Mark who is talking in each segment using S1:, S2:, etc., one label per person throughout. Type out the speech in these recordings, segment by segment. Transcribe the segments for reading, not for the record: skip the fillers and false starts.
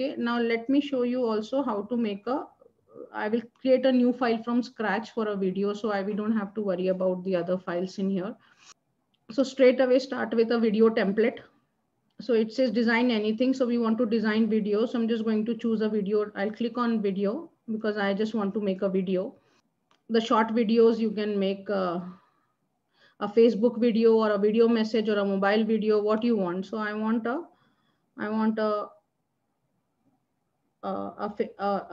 S1: Okay, now let me show you also how to make I will create a new file from scratch for a video, so we don't have to worry about the other files in here. So straight away start with a video template. So it says design anything. So we want to design video. So I'm just going to choose a video. I'll click on video because I just want to make a video. The short videos you can make a Facebook video or a video message or a mobile video, what you want. So I want a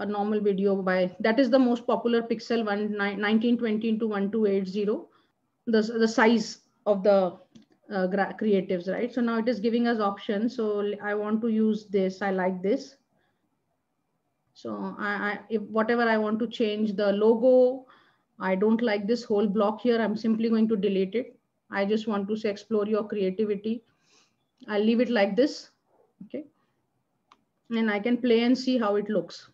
S1: normal video by, that is the most popular Pixel 1920 into 1280, the size of the creatives, right? So now it is giving us options. So I want to use this. I like this. So if whatever I want to change the logo, I don't like this whole block here. I'm simply going to delete it. I just want to say explore your creativity. I'll leave it like this. Okay. And I can play and see how it looks.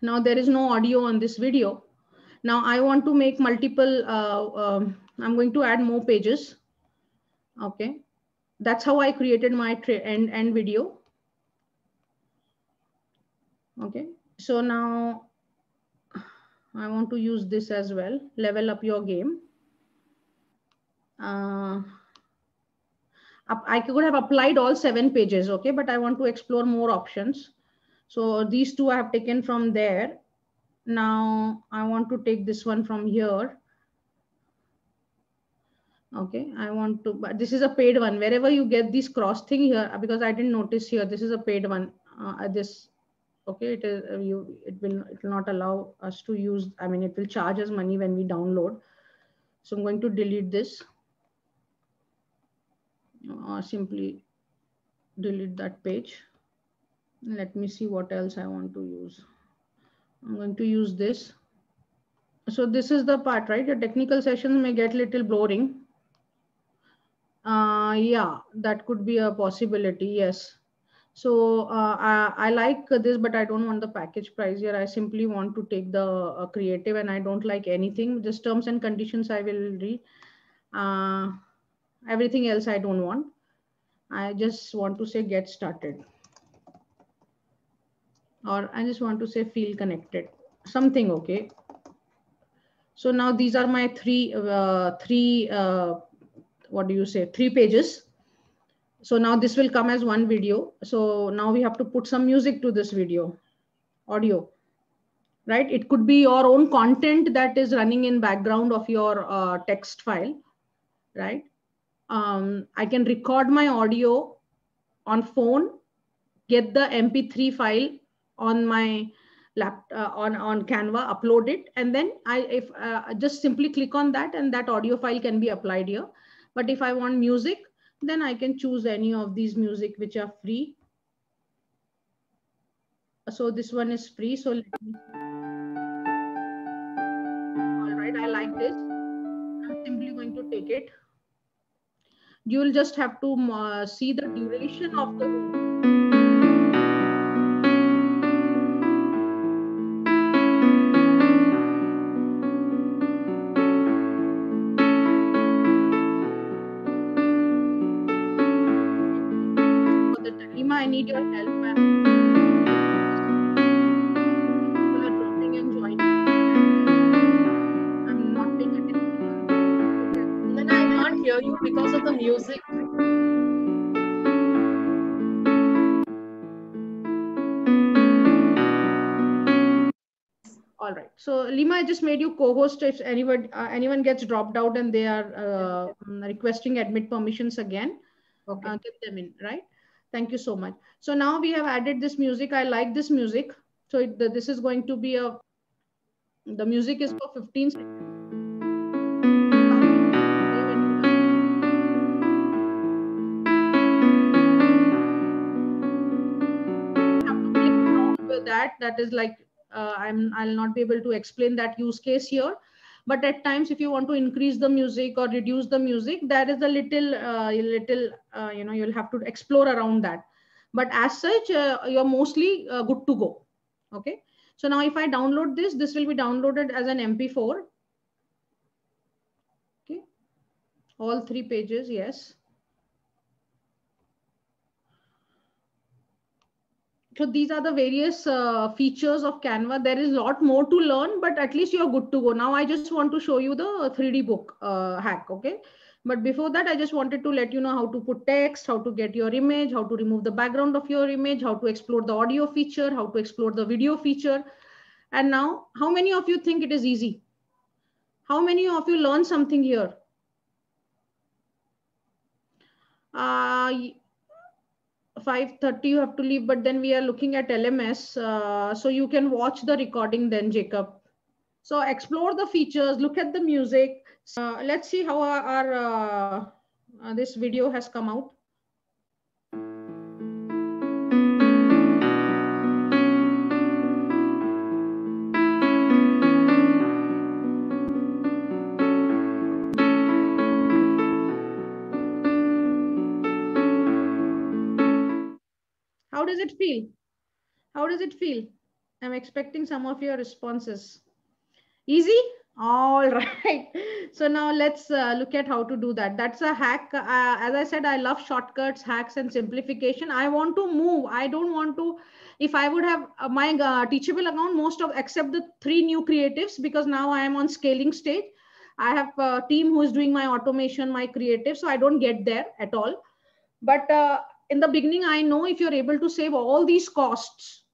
S1: Now there is no audio on this video. Now I want to make multiple, I'm going to add more pages. Okay. That's how I created my end video. Okay. So now I want to use this as well. Level up your game. I could have applied all 7 pages. Okay. But I want to explore more options. So these 2 I have taken from there. Now I want to take this one from here. Okay, I want to, but this is a paid one. Wherever you get this cross thing here, because I didn't notice here, this is a paid one. Okay, it is it will not allow us to use. I mean, it will charge us money when we download. So I'm going to delete this. Simply delete that page. Let me see what else I want to use. I'm going to use this. So this is the part, right? The technical sessions may get a little boring. Yeah, that could be a possibility. Yes. So I like this, but I don't want the package price here. I simply want to take the creative, and I don't like anything. Just terms and conditions I will read. Everything else I don't want. I just want to say get started. Or I just want to say feel connected. Something, okay. So now these are my three what do you say, 3 pages. So now this will come as one video. So now we have to put some music to this video, audio, right? It could be your own content that is running in background of your text file, right? I can record my audio on phone, get the MP3 file on my laptop, on Canva, upload it, and then if just simply click on that, and that audio file can be applied here. But if I want music, then I can choose any of these music which are free. So this one is free. So let me, all right, I like this. I'm simply going to take it. You'll just have to see the duration of the room. Lima, I need your help. People are dropping and joining. I'm not paying attention.
S2: Then I can't hear you because of the music.
S1: All right. So Lima, I just made you co-host. If anyone gets dropped out and they are requesting admit permissions again,
S2: Okay.
S1: get them in, right? Thank you so much. So now we have added this music. I like this music. So this is going to be the music is for 15 seconds. That is like, I'll not be able to explain that use case here. But at times, if you want to increase the music or reduce the music, that is a little, you'll have to explore around that. But as such, you're mostly good to go. Okay. So now if I download this will be downloaded as an MP4. Okay. All 3 pages. Yes. So these are the various features of Canva. There is a lot more to learn, but at least you're good to go. Now I just want to show you the 3D book hack, okay? But before that, I just wanted to let you know how to put text, how to get your image, how to remove the background of your image, how to explore the audio feature, how to explore the video feature. And now, how many of you think it is easy? How many of you learn something here? 5:30 you have to leave, but then we are looking at LMS. So you can watch the recording then, Jacob. So explore the features, look at the music. Let's see how our this video has come out. How does it feel? How does it feel? I'm expecting some of your responses. Easy? All right. So now let's look at how to do that. That's a hack. As I said, I love shortcuts, hacks, and simplification. I want to move. I don't want to, if I would have my Teachable account, most of, except the 3 new creatives, because now I am on scaling stage. I have a team who is doing my automation, my creative. So I don't get there at all. But in the beginning, I know if you're able to save all these costs,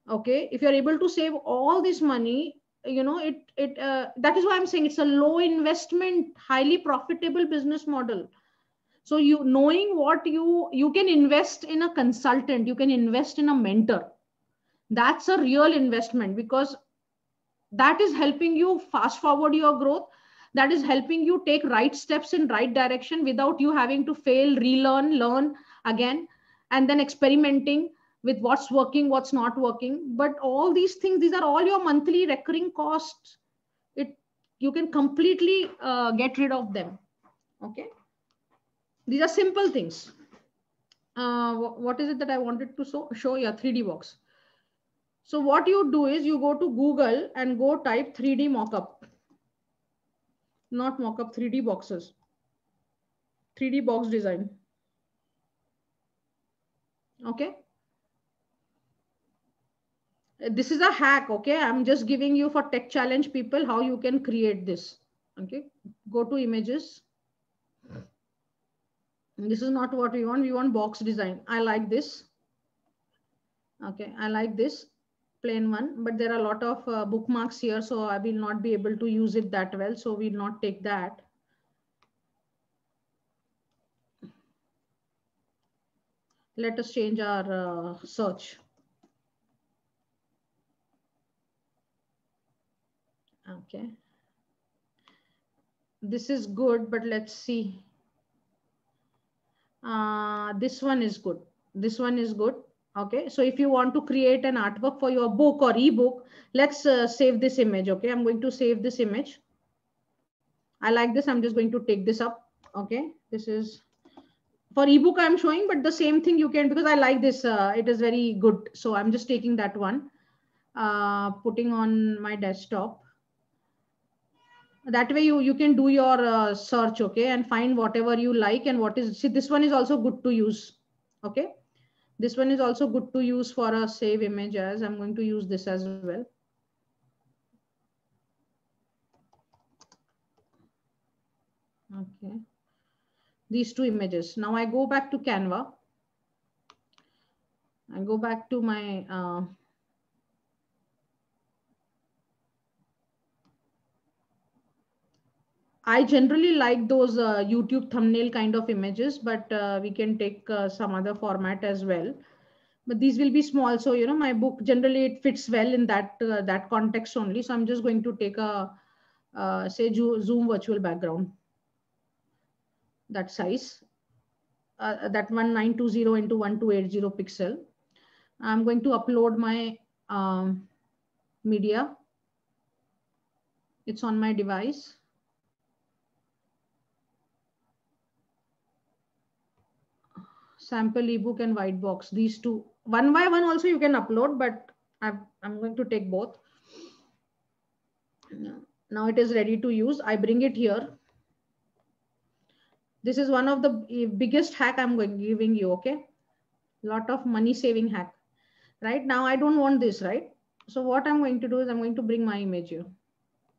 S1: okay, if you're able to save all this money, you know, that is why I'm saying it's a low investment, highly profitable business model. So you knowing what you can invest in a consultant, you can invest in a mentor. That's a real investment, because that is helping you fast forward your growth. That is helping you take right steps in right direction without you having to fail, relearn, learn again, and then experimenting with what's working, what's not working. But all these things, these are all your monthly recurring costs. You can completely get rid of them. Okay. These are simple things. What is it that I wanted to show you? 3D box. So what you do is you go to Google and go type 3D mockup. Not mockup, 3D boxes. 3D box design. Okay. This is a hack. Okay. I'm just giving you for tech challenge people how you can create this. Okay. Go to images. This is not what we want. We want box design. I like this. Okay. I like this plain one, but there are a lot of bookmarks here. So I will not be able to use it that well. So we'll not take that. Let us change our search. Okay. This is good, but let's see. This one is good. This one is good. Okay. So if you want to create an artwork for your book or ebook, let's save this image. Okay. I'm going to save this image. I like this. I'm just going to take this up. Okay. This is for ebook I'm showing, but the same thing you can, because I like this. It is very good. So I'm just taking that one, putting on my desktop. That way you can do your search, okay, and find whatever you like and what is, see, this one is also good to use. Okay. This one is also good to use for a save image, as I'm going to use this as well. Okay. These 2 images. Now I go back to Canva. I go back to my I generally like those YouTube thumbnail kind of images, but we can take some other format as well. But these will be small. So, you know, my book generally it fits well in that that context only. So I'm just going to take a say Zoom virtual background. That size, that 1920 into 1280 pixel. I'm going to upload my media. It's on my device. Sample ebook and white box. These 2, one by one also you can upload, but I'm going to take both. Now it is ready to use. I bring it here. This is one of the biggest hack I'm giving you. Okay. Lot of money saving hack. right? Now I don't want this, right? So what I'm going to do is I'm going to bring my image here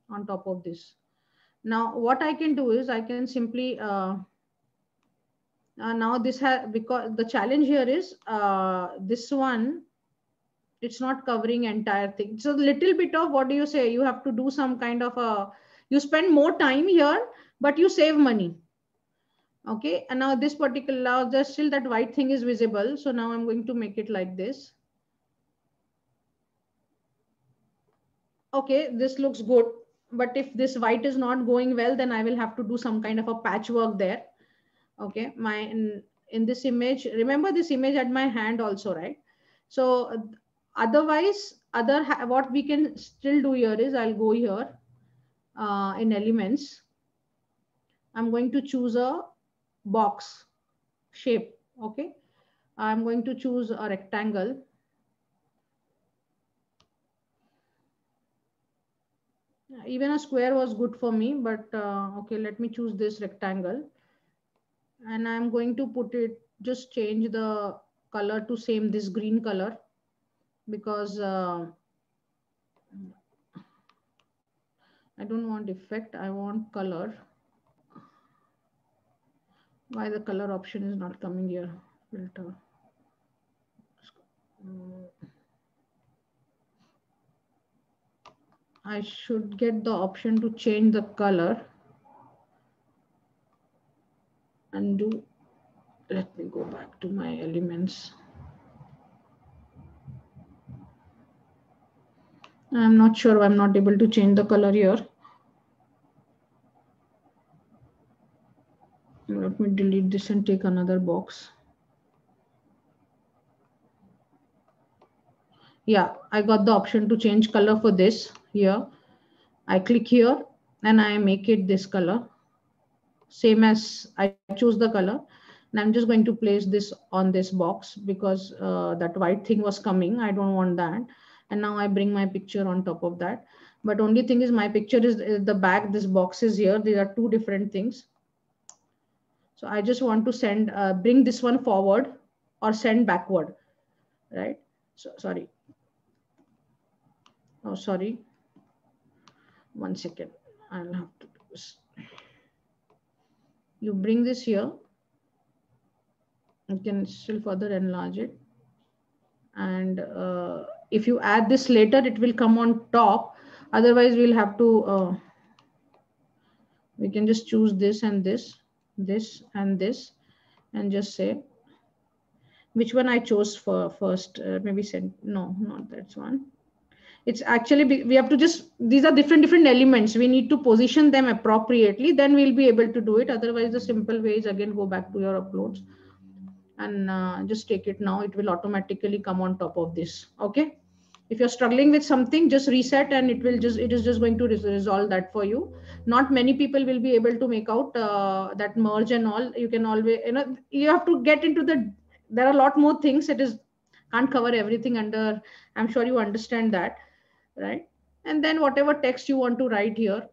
S1: on top of this. Now what I can do is I can simply now this has, because the challenge here is this one, it's not covering entire thing. So little bit of, what do you say, you have to do some kind of a, you spend more time here but you save money. Okay, and now this particular, now there's still that white thing is visible, so now I'm going to make it like this. Okay, this looks good, but if this white is not going well, then I will have to do some kind of a patchwork there. Okay, in this image, remember this image at my hand also, right? So otherwise, what we can still do here is I'll go here in elements. I'm going to choose a box shape. Okay, I'm going to choose a rectangle. Even a square was good for me, but okay, let me choose this rectangle. And I'm going to put it, just change the color to same this green color, because I don't want effect, I want color. Why the color option is not coming here? Filter. I should get the option to change the color. Undo. Let me go back to my elements. I'm not sure, I'm not able to change the color here. Let me delete this and take another box. Yeah, I got the option to change color for this here. I click here and I make it this color. Same as I choose the color. And I'm just going to place this on this box because that white thing was coming. I don't want that. And now I bring my picture on top of that. But only thing is my picture is the back, this box is here. These are two different things. So I just want to send, bring this one forward or send backward, right? So sorry. Oh, sorry. 1 second. I'll have to do this. You bring this here. You can still further enlarge it. And if you add this later, it will come on top. Otherwise, we'll have to, we can just choose this and this, this and this, and just say, which one I chose for first, maybe send, no, not that one. It's actually, we have to just, these are different elements. We need to position them appropriately, then we'll be able to do it. Otherwise, the simple way is again, go back to your uploads and just take it now. It will automatically come on top of this. Okay. If you're struggling with something, just reset and it is just going to resolve that for you. Not many people will be able to make out that merge and all. You can always, you have to get into there are a lot more things. Can't cover everything under, I'm sure you understand that, right? And then whatever text you want to write here,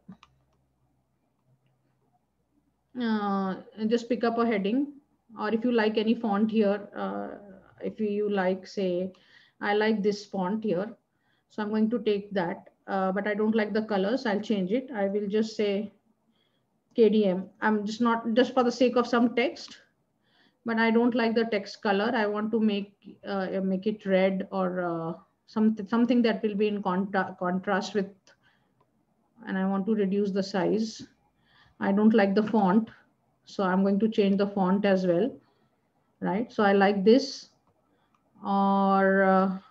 S1: and just pick up a heading, or if you like any font here, if you like, say, I like this font here, so I'm going to take that, but I don't like the colors. I'll change it. I will just say KDM. I'm just not, just for the sake of some text, but I don't like the text color. I want to make it red or something that will be in contrast with, and I want to reduce the size. I don't like the font, so I'm going to change the font as well, right? So I like this, or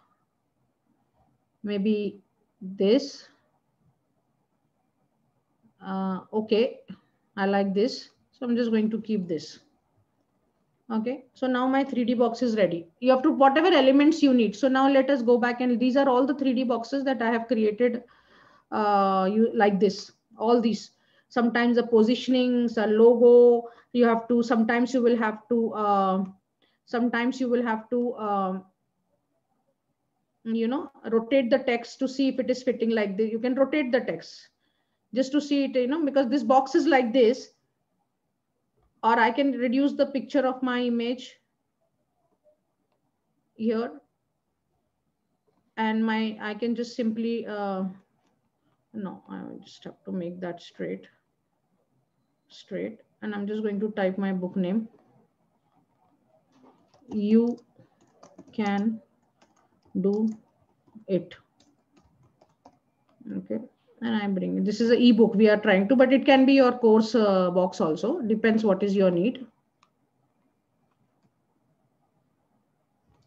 S1: maybe this. Okay, I like this, so I'm just going to keep this. Okay, so now my 3D box is ready. You have to, whatever elements you need. So now let us go back, and these are all the 3D boxes that I have created. You like this, all these. Sometimes the positionings, a logo, you have to, sometimes you will have to, rotate the text to see if it is fitting like this. You can rotate the text just to see it, because this box is like this. Or I can reduce the picture of my image here. and I can just simply, no, I just have to make that straight, and I'm just going to type my book name. You can do it. Okay. And I bring it. This is an ebook we are trying to, but it can be your course box also. Depends what is your need.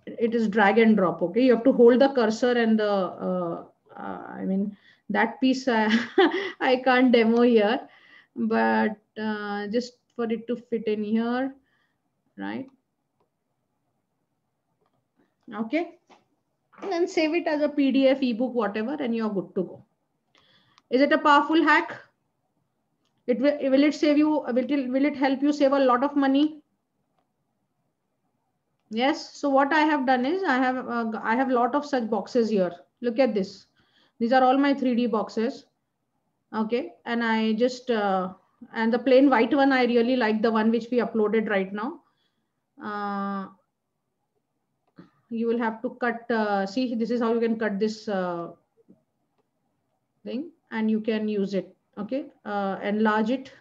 S1: It is drag and drop. Okay. You have to hold the cursor and the, I mean, that piece I can't demo here, but just for it to fit in here, right? Okay. And then save it as a PDF, ebook, whatever, and you're good to go. Is it a powerful hack? Will it save you? Will it help you save a lot of money? Yes. So what I have done is I have a lot of such boxes here. Look at this. These are all my 3D boxes. Okay. And I just, and the plain white one, I really like the one which we uploaded right now. You will have to cut, see, this is how you can cut this thing and you can use it. Okay. Enlarge it.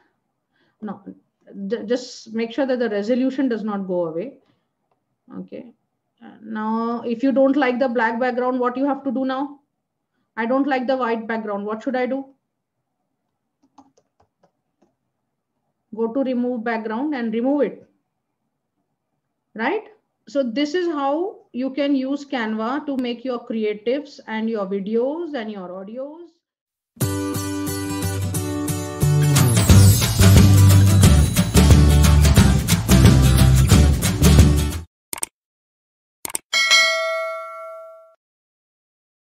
S1: No, just make sure that the resolution does not go away. Okay. Now, if you don't like the black background, what you have to do now? I don't like the white background. What should I do? Go to remove background and remove it. Right? So this is how you can use Canva to make your creatives and your videos and your audios.